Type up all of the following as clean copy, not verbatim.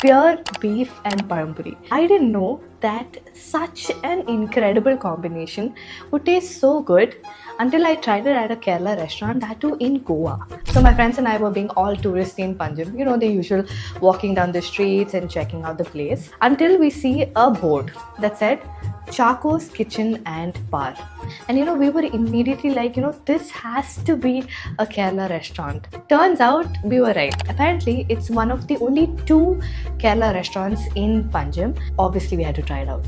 pure beef and parampuri. I didn't know that such an incredible combination would taste so good until I tried it at a Kerala restaurant, that too in Goa. So my friends and I were being all touristy in Panjim, you know, the usual walking down the streets and checking out the place, until we see a board that said Chaco's Kitchen and Bar. And you know, we were immediately like, you know, this has to be a Kerala restaurant. Turns out we were right. Apparently, it's one of the only two Kerala restaurants in Panjim. Obviously, we had to try it out.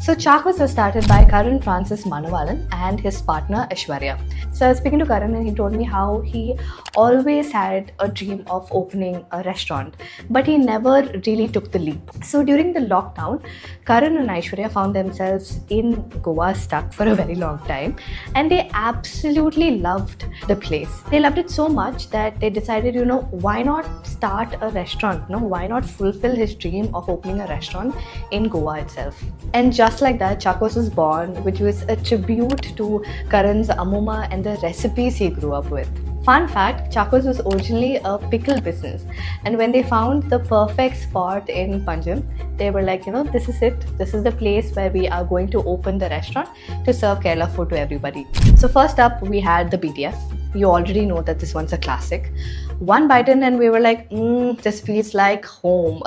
So Chaco's was started by Karan Francis Manavalan and his partner Aishwarya. So I was speaking to Karan and he told me how he always had a dream of opening a restaurant, but he never really took the leap. So during the lockdown, Karan and Aishwarya found themselves in Goa stuck for a very long time, and they absolutely loved the place. They loved it so much that they decided, you know, why not start a restaurant? No, why not fulfill his dream of opening a restaurant in Goa itself? And just like that, Chaco's was born, which was a tribute to Karan's Amuma and the recipes he grew up with. Fun fact, Chaco's was originally a pickle business, and when they found the perfect spot in Panjim, they were like, you know, this is it. This is the place where we are going to open the restaurant to serve Kerala food to everybody. So first up, we had the BTF. You already know that this one's a classic. One bite in and we were like, this feels like home.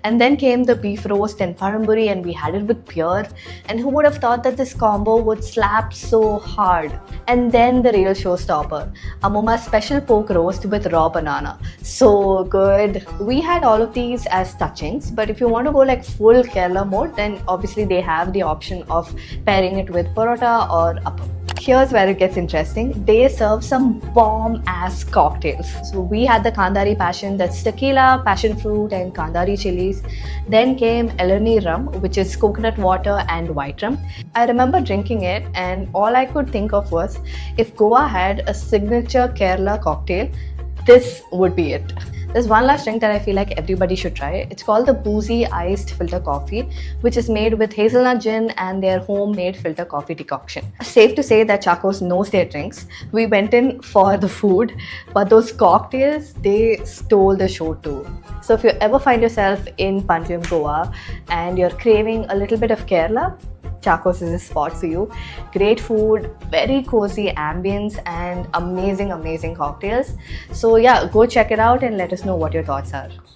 And then came the beef roast and paramburi, and we had it with beer. And who would have thought that this combo would slap so hard? And then the real showstopper, Amuma's special pork roast with raw banana. So good. We had all of these as touchings, but if you want to go like full Kerala mode, then obviously they have the option of pairing it with parota or appam. Here's where it gets interesting. They serve some bomb-ass cocktails. So we had the Kandari Passion, that's tequila, passion fruit and Kandari chilies. Then came Eleni rum, which is coconut water and white rum. I remember drinking it and all I could think of was, if Goa had a signature Kerala cocktail, this would be it. There's one last drink that I feel like everybody should try. It's called the Boozy Iced Filter Coffee, which is made with hazelnut gin and their homemade filter coffee decoction. Safe to say that Chaco's knows their drinks. We went in for the food, but those cocktails, they stole the show too. So if you ever find yourself in Panjim, Goa, and you're craving a little bit of Kerala, Chaco's is a spot for you. Great food, very cozy ambience, and amazing cocktails. So yeah, go check it out and let us know what your thoughts are.